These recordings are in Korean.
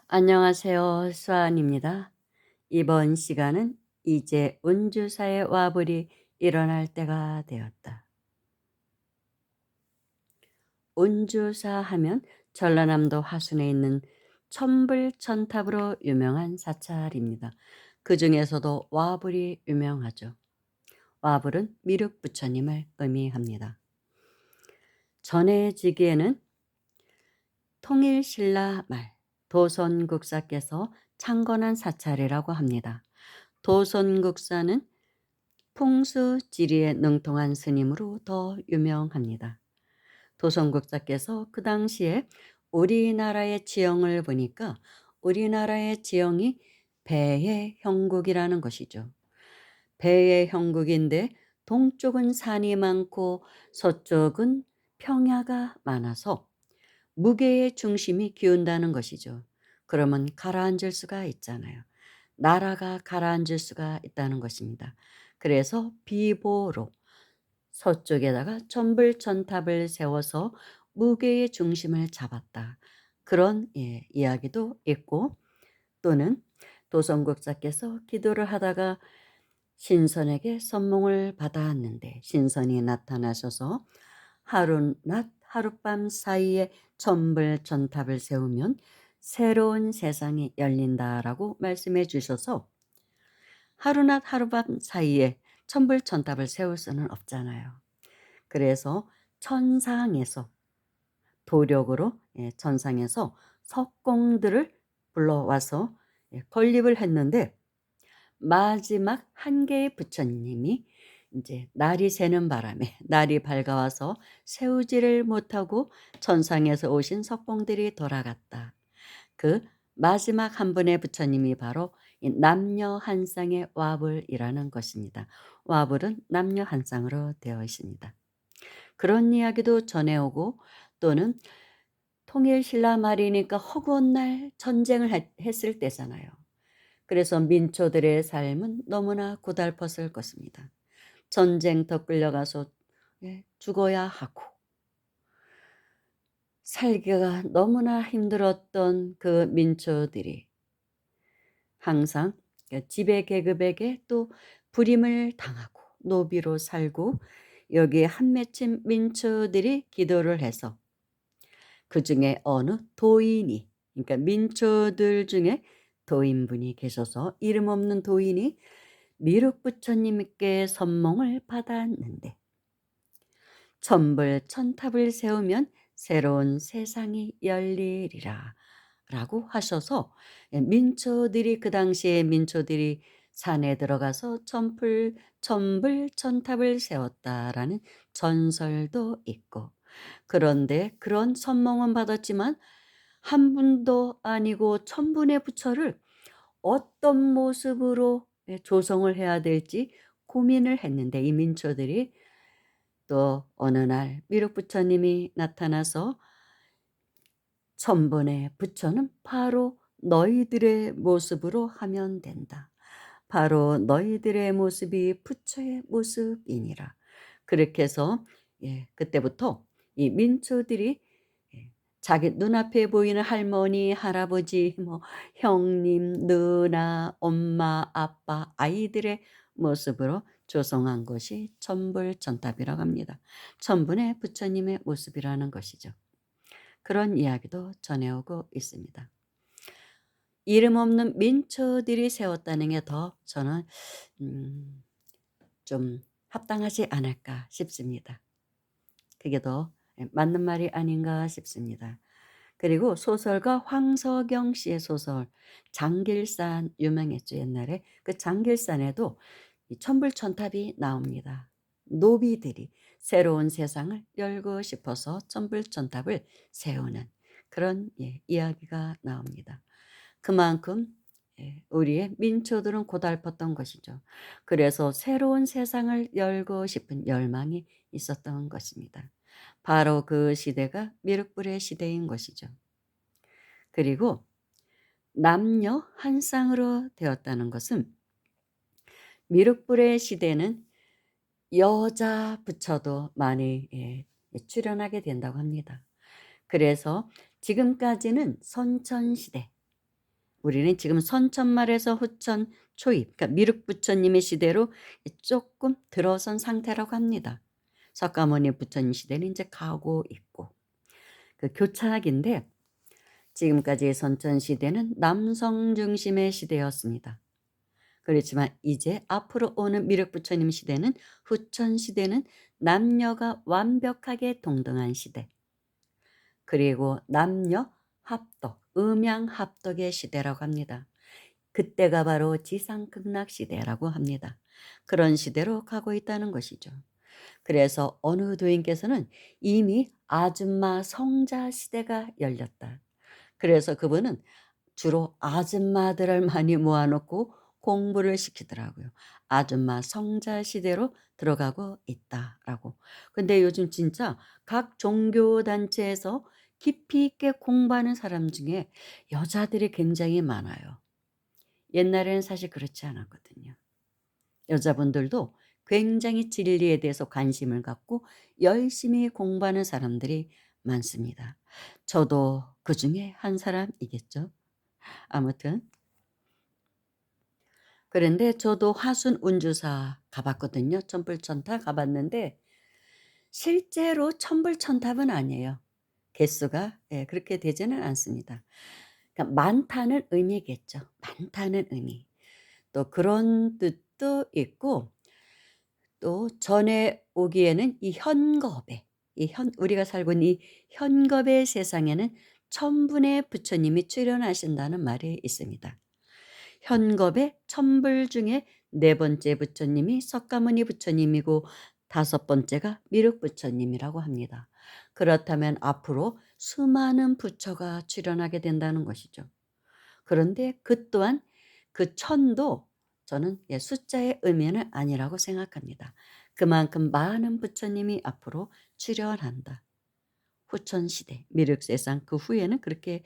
안녕하세요. 수아입니다. 이번 시간은 이제 운주사의 와불이 일어날 때가 되었다. 운주사 하면 전라남도 화순에 있는 천불천탑으로 유명한 사찰입니다. 그 중에서도 와불이 유명하죠. 와불은 미륵부처님을 의미합니다. 전해지기에는 통일신라 말 도선국사께서 창건한 사찰이라고 합니다. 도선국사는 풍수지리에 능통한 스님으로 더 유명합니다. 도선국사께서 그 당시에 우리나라의 지형을 보니까 우리나라의 지형이 배의 형국이라는 것이죠. 배의 형국인데 동쪽은 산이 많고 서쪽은 평야가 많아서 무게의 중심이 기운다는 것이죠. 그러면 가라앉을 수가 있잖아요. 나라가 가라앉을 수가 있다는 것입니다. 그래서 비보로 서쪽에다가 천불천탑을 세워서 무게의 중심을 잡았다. 그런 이야기도 있고, 또는 도성국사께서 기도를 하다가 신선에게 선몽을 받았는데 신선이 나타나셔서 하루낮 하룻밤 사이에 천불천탑을 세우면 새로운 세상이 열린다라고 말씀해 주셔서 하루낮 하룻밤 사이에 천불천탑을 세울 수는 없잖아요. 그래서 천상에서 도력으로 천상에서 석공들을 불러와서 건립을 했는데 마지막 한 개의 부처님이 이제 날이 새는 바람에 날이 밝아와서 세우지를 못하고 천상에서 오신 석공들이 돌아갔다. 그 마지막 한 분의 부처님이 바로 이 남녀 한 쌍의 와불이라는 것입니다. 와불은 남녀 한 쌍으로 되어 있습니다. 그런 이야기도 전해오고, 또는 통일신라 말이니까 허구한 날 전쟁을 했을 때잖아요. 그래서 민초들의 삶은 너무나 고달팠을 것입니다. 전쟁터 끌려가서 죽어야 하고 살기가 너무나 힘들었던 그 민초들이 항상 지배계급에게 또 불임을 당하고 노비로 살고, 여기에 한 맺힌 민초들이 기도를 해서 그 중에 어느 도인이, 그러니까 민초들 중에 도인분이 계셔서 이름 없는 도인이 미륵부처님께 선몽을 받았는데 천불천탑을 세우면 새로운 세상이 열리리라 라고 하셔서 민초들이, 그 당시에 민초들이 산에 들어가서 천불천탑을 세웠다라는 전설도 있고, 그런데 그런 선몽은 받았지만 한 분도 아니고 천분의 부처를 어떤 모습으로 조성을 해야 될지 고민을 했는데, 이 민초들이 또 어느 날 미륵부처님이 나타나서 천분의 부처는 바로 너희들의 모습으로 하면 된다. 바로 너희들의 모습이 부처의 모습이니라. 그렇게 해서 그때부터 이 민초들이 자기 눈앞에 보이는 할머니, 할아버지, 뭐 형님, 누나, 엄마, 아빠, 아이들의 모습으로 조성한 것이 천불천탑이라고 합니다. 천분의 부처님의 모습이라는 것이죠. 그런 이야기도 전해오고 있습니다. 이름 없는 민초들이 세웠다는 게 더 저는 좀 합당하지 않을까 싶습니다. 그게 더 맞는 말이 아닌가 싶습니다. 그리고 소설가 황석영 씨의 소설 장길산 유명했죠. 옛날에 그 장길산에도 이 천불천탑이 나옵니다. 노비들이 새로운 세상을 열고 싶어서 천불천탑을 세우는 그런 이야기가 나옵니다. 그만큼 우리의 민초들은 고달팠던 것이죠. 그래서 새로운 세상을 열고 싶은 열망이 있었던 것입니다. 바로 그 시대가 미륵불의 시대인 것이죠. 그리고 남녀 한 쌍으로 되었다는 것은 미륵불의 시대는 여자 부처도 많이 출연하게 된다고 합니다. 그래서 지금까지는 선천시대, 우리는 지금 선천말에서 후천 초입, 그러니까 미륵 부처님의 시대로 조금 들어선 상태라고 합니다. 석가모니 부처님 시대는 이제 가고 있고 그 교차학인데 지금까지의 선천 시대는 남성 중심의 시대였습니다. 그렇지만 이제 앞으로 오는 미륵 부처님 시대는 후천 시대는 남녀가 완벽하게 동등한 시대. 그리고 남녀 합덕, 음양 합덕의 시대라고 합니다. 그때가 바로 지상극락 시대라고 합니다. 그런 시대로 가고 있다는 것이죠. 그래서 어느 도인께서는 이미 아줌마 성자 시대가 열렸다. 그래서 그분은 주로 아줌마들을 많이 모아놓고 공부를 시키더라고요. 아줌마 성자 시대로 들어가고 있다라고. 근데 요즘 진짜 각 종교 단체에서 깊이 있게 공부하는 사람 중에 여자들이 굉장히 많아요. 옛날에는 사실 그렇지 않았거든요. 여자분들도 굉장히 진리에 대해서 관심을 갖고 열심히 공부하는 사람들이 많습니다. 저도 그중에 한 사람이겠죠. 아무튼 그런데 저도 화순 운주사 가봤거든요. 천불천탑 가봤는데 실제로 천불천탑은 아니에요. 개수가 그렇게 되지는 않습니다. 그러니까 많다는 의미겠죠. 많다는 의미. 또 그런 뜻도 있고 또 전에 오기에는 이 현겁에 우리가 살고 있는 이 현겁의 세상에는 천분의 부처님이 출현하신다는 말이 있습니다. 현겁의 천불 중에 네 번째 부처님이 석가모니 부처님이고 다섯 번째가 미륵 부처님이라고 합니다. 그렇다면 앞으로 수많은 부처가 출현하게 된다는 것이죠. 그런데 그 또한 그 천도 저는 숫자의 의미는 아니라고 생각합니다. 그만큼 많은 부처님이 앞으로 출현한다. 후천 시대, 미륵 세상 그 후에는 그렇게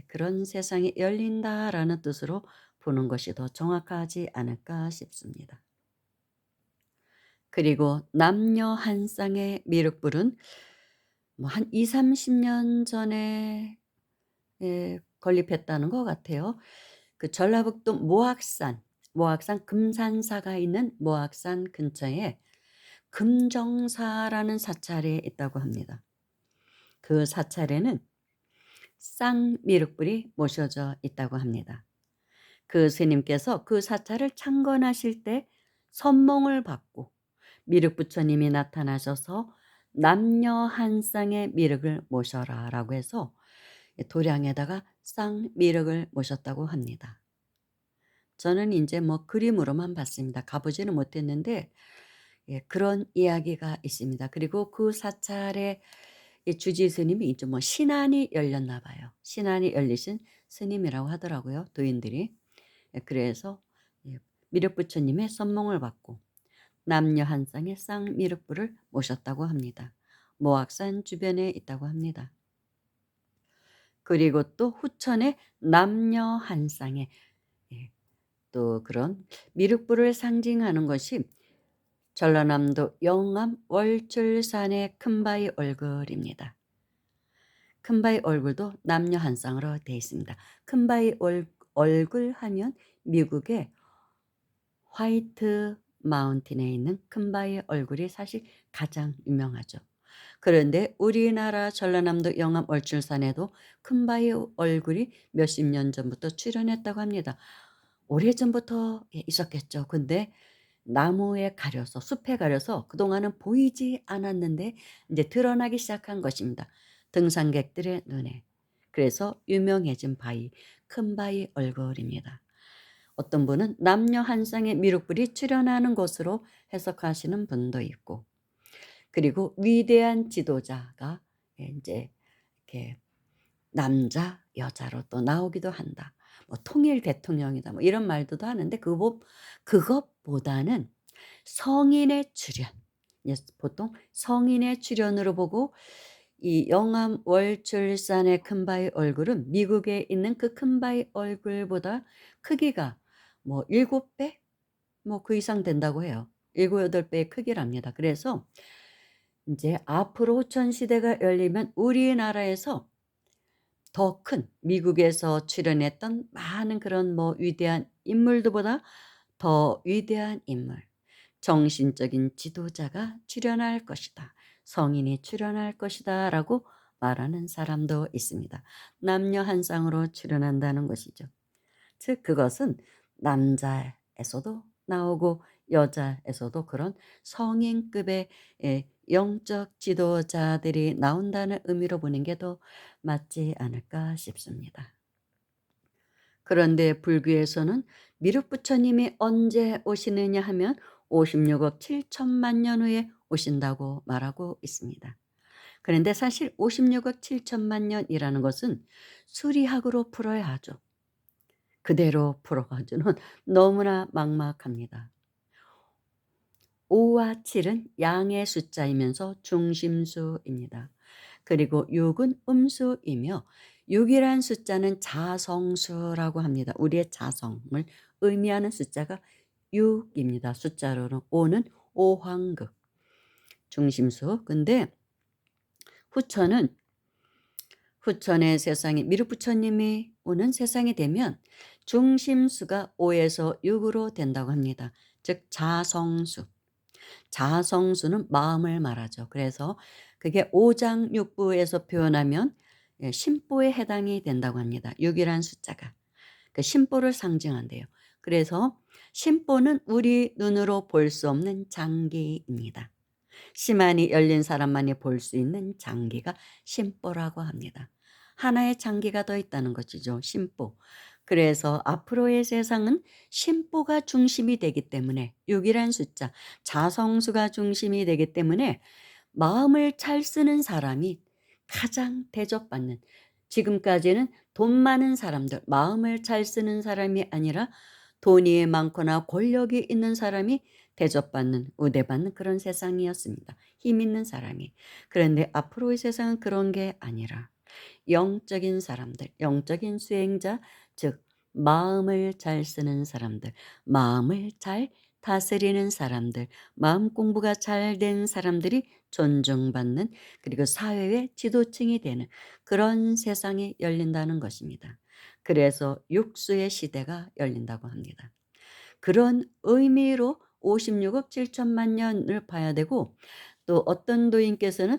그런 세상이 열린다라는 뜻으로 보는 것이 더 정확하지 않을까 싶습니다. 그리고 남녀 한 쌍의 미륵불은 뭐 한 20-30년 전에 건립했다는 것 같아요. 그 전라북도 모악산 금산사가 있는 모악산 근처에 금정사라는 사찰이 있다고 합니다. 그 사찰에는 쌍미륵불이 모셔져 있다고 합니다. 그 스님께서 그 사찰을 창건하실 때 선몽을 받고 미륵 부처님이 나타나셔서 남녀 한 쌍의 미륵을 모셔라라고 해서 도량에다가 쌍미륵을 모셨다고 합니다. 저는 이제 뭐 그림으로만 봤습니다. 가보지는 못했는데 그런 이야기가 있습니다. 그리고 그 사찰의 이 주지 스님이 이제 뭐 신안이 열렸나 봐요. 신안이 열리신 스님이라고 하더라고요. 도인들이. 그래서 미륵 부처님의 선몽을 받고 남녀 한 쌍의 쌍미륵불을 모셨다고 합니다. 모악산 주변에 있다고 합니다. 그리고 또 후천에 남녀 한 쌍의 또 그런 미륵불을 상징하는 것이 전라남도 영암 월출산의 큰바위 얼굴입니다. 큰바위 얼굴도 남녀 한 쌍으로 되어 있습니다. 큰바위 얼굴 하면 미국의 화이트 마운틴에 있는 큰바위 얼굴이 사실 가장 유명하죠. 그런데 우리나라 전라남도 영암 월출산에도 큰바위 얼굴이 몇십 년 전부터 출현했다고 합니다. 오래전부터 있었겠죠. 근데 나무에 가려서 숲에 가려서 그동안은 보이지 않았는데 이제 드러나기 시작한 것입니다. 등산객들의 눈에. 그래서 유명해진 바위, 큰 바위 얼굴입니다. 어떤 분은 남녀 한 쌍의 미륵불이 출현하는 것으로 해석하시는 분도 있고 그리고 위대한 지도자가 이제 이렇게 남자, 여자로 또 나오기도 한다. 뭐 통일 대통령이다. 뭐 이런 말도 하는데 그것보다는 성인의 출현. 보통 성인의 출현으로 보고 이 영암 월출산의 큰바위 얼굴은 미국에 있는 그 큰바위 얼굴보다 크기가 뭐 7배? 뭐 그 이상 된다고 해요. 7-8배의 크기랍니다. 그래서 이제 앞으로 호천 시대가 열리면 우리나라에서 더 큰 미국에서 출연했던 많은 그런 뭐 위대한 인물들보다 더 위대한 인물, 정신적인 지도자가 출연할 것이다. 성인이 출연할 것이다. 라고 말하는 사람도 있습니다. 남녀 한 쌍으로 출연한다는 것이죠. 즉 그것은 남자에서도 나오고 여자에서도 그런 성인급의 영적 지도자들이 나온다는 의미로 보는 게 더 맞지 않을까 싶습니다. 그런데 불교에서는 미륵 부처님이 언제 오시느냐 하면 56억 7천만 년 후에 오신다고 말하고 있습니다. 그런데 사실 56억 7천만 년이라는 것은 수리학으로 풀어야 하죠. 그대로 풀어가지고는 너무나 막막합니다. 5와 7은 양의 숫자이면서 중심수입니다. 그리고 6은 음수이며 6이란 숫자는 자성수라고 합니다. 우리의 자성을 의미하는 숫자가 6입니다. 숫자로는 5는 오황극 중심수. 근데 후천은 후천의 세상이 미륵 부처님이 오는 세상이 되면 중심수가 5에서 6으로 된다고 합니다. 즉 자성수. 자성수는 마음을 말하죠. 그래서 그게 오장육부에서 표현하면 심보에 해당이 된다고 합니다. 6이란 숫자가. 그 심보를 상징한대요. 그래서 심보는 우리 눈으로 볼 수 없는 장기입니다. 심한이 열린 사람만이 볼 수 있는 장기가 심보라고 합니다. 하나의 장기가 더 있다는 것이죠. 심보. 그래서 앞으로의 세상은 심보가 중심이 되기 때문에 6이란 숫자, 자성수가 중심이 되기 때문에 마음을 잘 쓰는 사람이 가장 대접받는, 지금까지는 돈 많은 사람들, 마음을 잘 쓰는 사람이 아니라 돈이 많거나 권력이 있는 사람이 대접받는, 우대받는 그런 세상이었습니다. 힘 있는 사람이. 그런데 앞으로의 세상은 그런 게 아니라 영적인 사람들, 영적인 수행자, 즉 마음을 잘 쓰는 사람들, 마음을 잘 다스리는 사람들, 마음 공부가 잘 된 사람들이 존중받는, 그리고 사회의 지도층이 되는 그런 세상이 열린다는 것입니다. 그래서 육수의 시대가 열린다고 합니다. 그런 의미로 56억 7천만 년을 봐야 되고, 또 어떤 도인께서는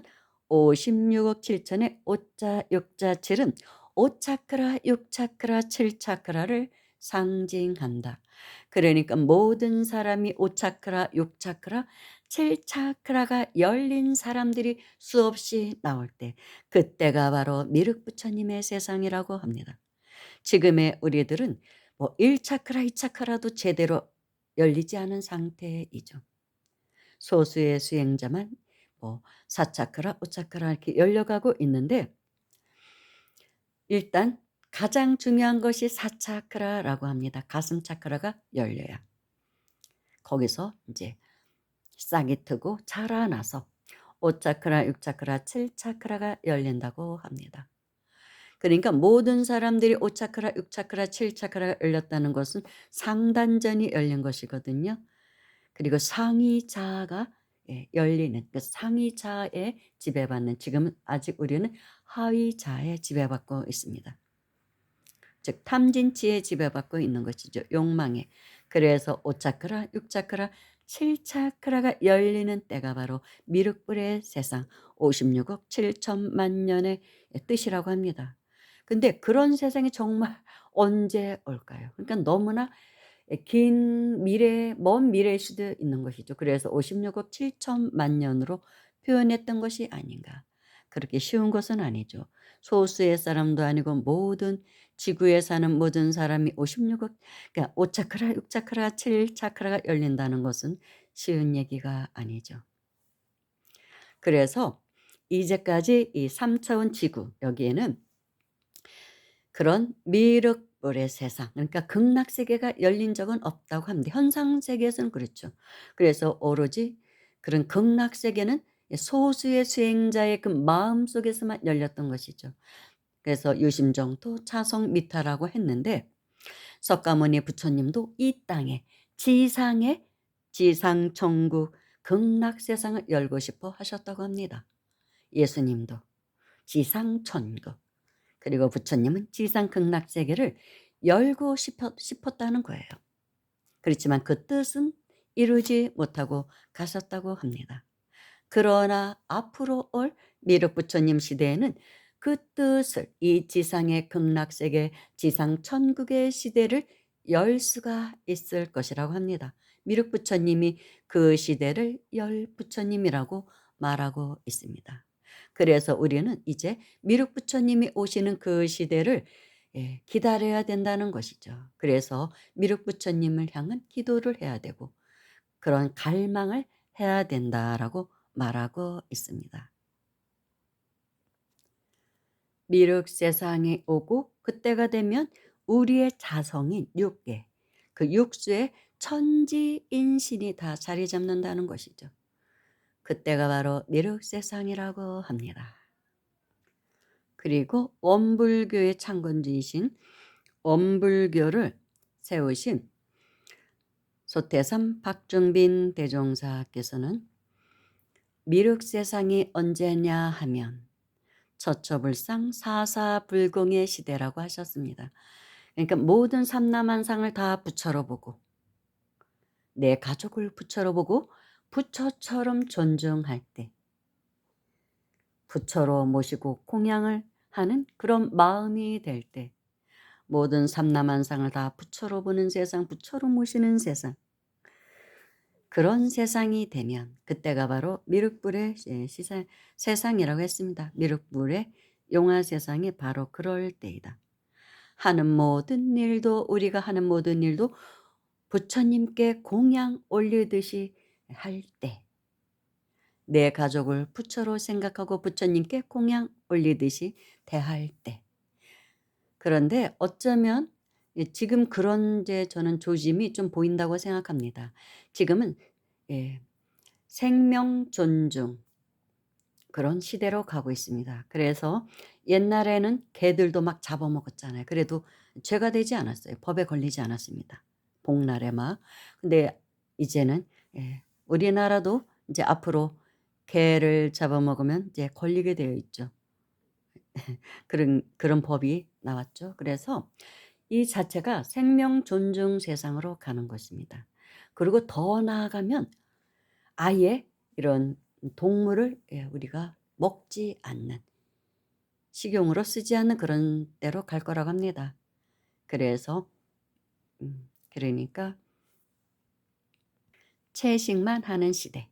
56억 7천의 5자 6자 7은 5차크라 6차크라 7차크라를 상징한다. 그러니까 모든 사람이 5차크라 6차크라 7차크라가 열린 사람들이 수없이 나올 때, 그때가 바로 미륵 부처님의 세상이라고 합니다. 지금의 우리들은 뭐 1차크라 2차크라도 제대로 열리지 않은 상태이죠. 소수의 수행자만 뭐 4차크라 5차크라 이렇게 열려가고 있는데, 일단 가장 중요한 것이 4차크라라고 합니다. 가슴 차크라가 열려야 거기서 이제 싹이 트고 자라나서 5차크라 6차크라 7차크라가 열린다고 합니다. 그러니까 모든 사람들이 5차크라 6차크라 7차크라가 열렸다는 것은 상단전이 열린 것이거든요. 그리고 상위자가 열리는, 그 상위자에 지배받는, 지금은 아직 우리는 하위자에 지배받고 있습니다. 즉 탐진치에 지배받고 있는 것이죠. 욕망에. 그래서 5차크라 6차크라 7차크라가 열리는 때가 바로 미륵불의 세상 56억 7천만 년의 뜻이라고 합니다. 근데 그런 세상이 정말 언제 올까요? 그러니까 너무나 긴 미래, 먼 미래일 수도 있는 것이죠. 그래서 56억 7천만 년으로 표현했던 것이 아닌가. 그렇게 쉬운 것은 아니죠. 소수의 사람도 아니고 모든 지구에 사는 모든 사람이 56억, 그러니까 5차크라, 6차크라, 7차크라가 열린다는 것은 쉬운 얘기가 아니죠. 그래서 이제까지 이 3차원 지구, 여기에는 그런 미륵불의 세상, 그러니까 극락세계가 열린 적은 없다고 합니다. 현상세계에서는 그렇죠. 그래서 오로지 그런 극락세계는 소수의 수행자의 그 마음속에서만 열렸던 것이죠. 그래서 유심정토 차성미타라고 했는데, 석가모니 부처님도 이 땅에 지상에 지상천국 극락세상을 열고 싶어 하셨다고 합니다. 예수님도 지상천국, 그리고 부처님은 지상 극락세계를 열고 싶었다는 거예요. 그렇지만 그 뜻은 이루지 못하고 가셨다고 합니다. 그러나 앞으로 올 미륵 부처님 시대에는 그 뜻을 이 지상의 극락세계, 지상 천국의 시대를 열 수가 있을 것이라고 합니다. 미륵 부처님이 그 시대를 열 부처님이라고 말하고 있습니다. 그래서 우리는 이제 미륵 부처님이 오시는 그 시대를 기다려야 된다는 것이죠. 그래서 미륵 부처님을 향한 기도를 해야 되고 그런 갈망을 해야 된다라고 말하고 있습니다. 미륵 세상에 오고 그때가 되면 우리의 자성인 육계, 그 육수에 천지인신이 다 자리 잡는다는 것이죠. 그때가 바로 미륵 세상이라고 합니다. 그리고 원불교의 창건주이신 원불교를 세우신 소태삼 박중빈 대종사께서는 미륵 세상이 언제냐 하면 처처불상 사사불공의 시대라고 하셨습니다. 그러니까 모든 삼라만상을 다 부처로 보고 내 가족을 부처로 보고 부처처럼 존중할 때 부처로 모시고 공양을 하는 그런 마음이 될 때 모든 삼라만상을 다 부처로 보는 세상, 부처로 모시는 세상, 그런 세상이 되면 그때가 바로 미륵불의 세상이라고 했습니다. 미륵불의 용화 세상이 바로 그럴 때이다. 하는 모든 일도 우리가 하는 모든 일도 부처님께 공양 올리듯이 할 때, 내 가족을 부처로 생각하고 부처님께 공양 올리듯이 대할 때. 그런데 어쩌면 지금 그런 저는 조짐이 좀 보인다고 생각합니다. 지금은 예, 생명 존중 그런 시대로 가고 있습니다. 그래서 옛날에는 개들도 막 잡아먹었잖아요. 그래도 죄가 되지 않았어요. 법에 걸리지 않았습니다. 복날에 막. 근데 이제는 우리나라도 이제 앞으로 개를 잡아먹으면 이제 걸리게 되어 있죠. 그런 법이 나왔죠. 그래서 이 자체가 생명 존중 세상으로 가는 것입니다. 그리고 더 나아가면 아예 이런 동물을 우리가 먹지 않는, 식용으로 쓰지 않는 그런 때로 갈 거라고 합니다. 그래서 그러니까 채식만 하는 시대.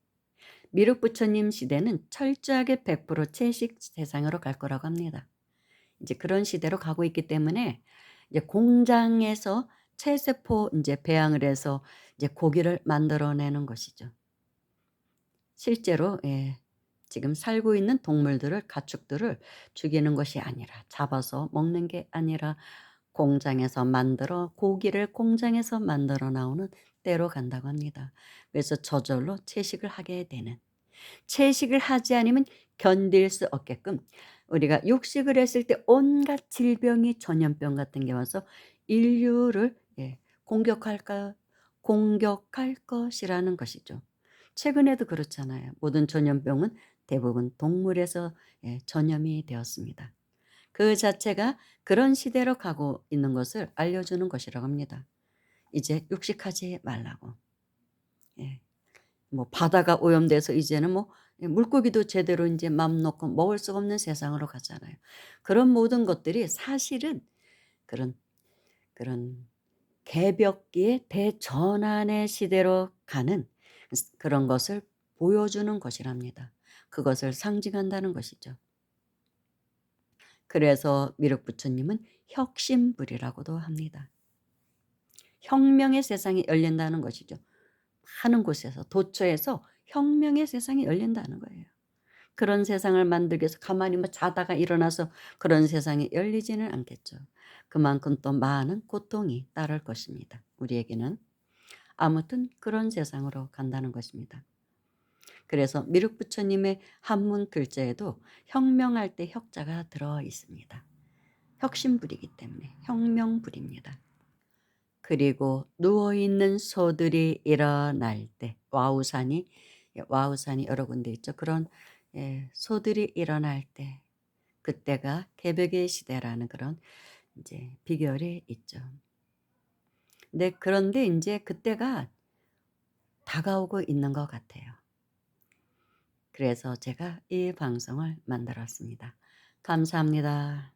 미륵 부처님 시대는 철저하게 100% 채식 세상으로 갈 거라고 합니다. 이제 그런 시대로 가고 있기 때문에 이제 공장에서 체세포 이제 배양을 해서 이제 고기를 만들어내는 것이죠. 실제로 지금 살고 있는 동물들을, 가축들을 죽이는 것이 아니라, 잡아서 먹는 게 아니라 공장에서 만들어, 고기를 공장에서 만들어 나오는 때로 간다고 합니다. 그래서 저절로 채식을 하게 되는, 채식을 하지 않으면 견딜 수 없게끔 우리가 육식을 했을 때 온갖 질병이, 전염병 같은 게 와서 인류를 공격할 것이라는 것이죠. 최근에도 그렇잖아요. 모든 전염병은 대부분 동물에서 전염이 되었습니다. 그 자체가 그런 시대로 가고 있는 것을 알려주는 것이라고 합니다. 이제 육식하지 말라고. 예. 뭐 바다가 오염돼서 이제는 뭐 물고기도 제대로 이제 맘 놓고 먹을 수가 없는 세상으로 가잖아요. 그런 모든 것들이 사실은 그런 개벽기의 대전환의 시대로 가는 그런 것을 보여주는 것이랍니다. 그것을 상징한다는 것이죠. 그래서 미륵 부처님은 혁신불이라고도 합니다. 혁명의 세상이 열린다는 것이죠. 많은 곳에서, 도처에서 혁명의 세상이 열린다는 거예요. 그런 세상을 만들기 위해서 가만히 뭐 자다가 일어나서 그런 세상이 열리지는 않겠죠. 그만큼 또 많은 고통이 따를 것입니다. 우리에게는. 아무튼 그런 세상으로 간다는 것입니다. 그래서 미륵 부처님의 한문 글자에도 혁명할 때 혁자가 들어 있습니다. 혁신불이기 때문에 혁명불입니다. 그리고 누워있는 소들이 일어날 때, 와우산이 여러 군데 있죠. 그런 소들이 일어날 때 그때가 개벽의 시대라는 그런 이제 비결이 있죠. 네, 그런데 인제 그때가 다가오고 있는 것 같아요. 그래서 제가 이 방송을 만들었습니다. 감사합니다.